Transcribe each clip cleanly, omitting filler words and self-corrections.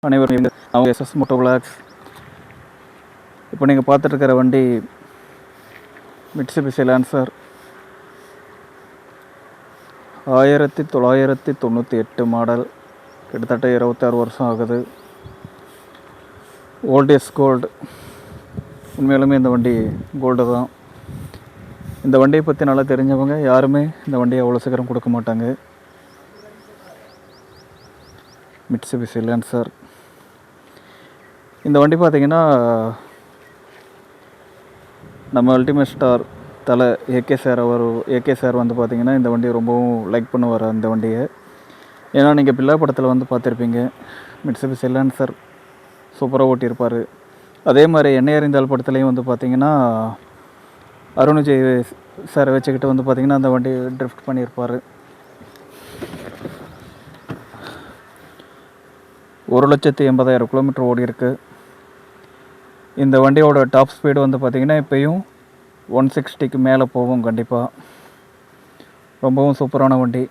அனைவரும் அவங்க SS Moto vlogs. இப்போ நீங்கள் பார்த்துட்ருக்கிற வண்டி மிட்சுபிஷி லான்சர் 1998 மாடல். கிட்டத்தட்ட 26 வருஷம் ஆகுது. Old is gold. உண்மையிலுமே இந்த வண்டி கோல்டு தான். இந்த வண்டியை பற்றி நல்லா தெரிஞ்சவங்க யாருமே இந்த வண்டியை அவ்வளோ சீக்கிரம் கொடுக்க மாட்டாங்க. மிட்சுபிஷி லான்சர் இந்த வண்டி பார்த்திங்கன்னா நம்ம அல்டிமேட் ஸ்டார் தலை ஏகே சார் வந்து பார்த்திங்கன்னா இந்த வண்டியை ரொம்பவும் லைக் பண்ணுவார் அந்த வண்டியை. ஏன்னா நீங்கள் பில்லா படத்தில் வந்து பார்த்துருப்பீங்க, மிட்சுபிஷி லான்சர் சூப்பராக ஓட்டியிருப்பார். அதே மாதிரி எண்ணெய் அறிந்தால் படத்துலேயும் வந்து பார்த்திங்கன்னா அருண் விஜய் சாரை வச்சுக்கிட்டு வந்து பார்த்திங்கன்னா அந்த வண்டி ட்ரிஃப்ட் பண்ணியிருப்பார். 1,80,000 கிலோமீட்டர் ஓடி இருக்குது. இந்த வண்டியோட டாப் ஸ்பீடு வந்து பார்த்திங்கன்னா இப்போயும் 160க்கு மேலே போகும். கண்டிப்பாக ரொம்பவும் சூப்பரான வண்டி.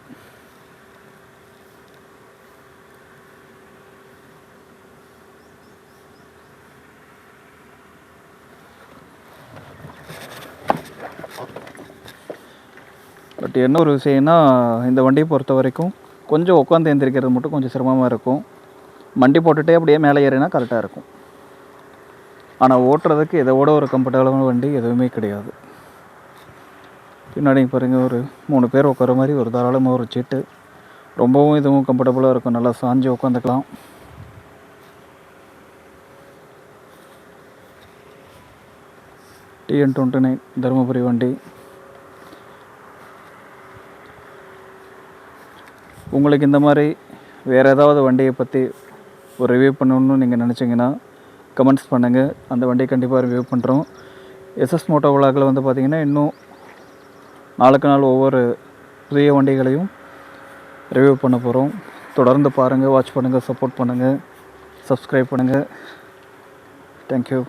பட் என்ன ஒரு விஷயம்னா, இந்த வண்டியை பொறுத்த வரைக்கும் கொஞ்சம் உட்காந்து எந்திரிக்கிறது மட்டும் கொஞ்சம் சிரமமாக இருக்கும். மண்டி போட்டுகிட்டே அப்படியே மேலே ஏறினா கரெக்டாக இருக்கும். ஆனால் ஓட்டுறதுக்கு இதை விட ஒரு கம்ஃபர்டபுளான வண்டி எதுவுமே கிடையாது. பின்னாடி பாருங்கள், ஒரு 3 பேர் உட்கார மாதிரி ஒரு தாராளமாக ஒரு சீட்டு. ரொம்பவும் இதுவும் கம்ஃபர்டபுளாக இருக்கும். நல்லா சாஞ்சு உட்காந்துக்கலாம். TN29 தருமபுரி வண்டி. உங்களுக்கு இந்த மாதிரி வேறு ஏதாவது வண்டியை பற்றி ஒரு ரிவ்யூ பண்ணணுன்னு நீங்கள் நினச்சிங்கன்னா கமெண்ட்ஸ் பண்ணுங்கள். அந்த வண்டியை கண்டிப்பாக ரிவ்யூ பண்ணுறோம். எஸ்எஸ் மோட்டோ விளாகில் வந்து பார்த்திங்கன்னா இன்னும் நாளுக்கு நாள் ஒவ்வொரு புதிய வண்டிகளையும் ரிவ்யூ பண்ண போகிறோம். தொடர்ந்து பாருங்கள், வாட்ச் பண்ணுங்கள், சப்போர்ட் பண்ணுங்கள், சப்ஸ்கிரைப் பண்ணுங்கள். தேங்க்யூ.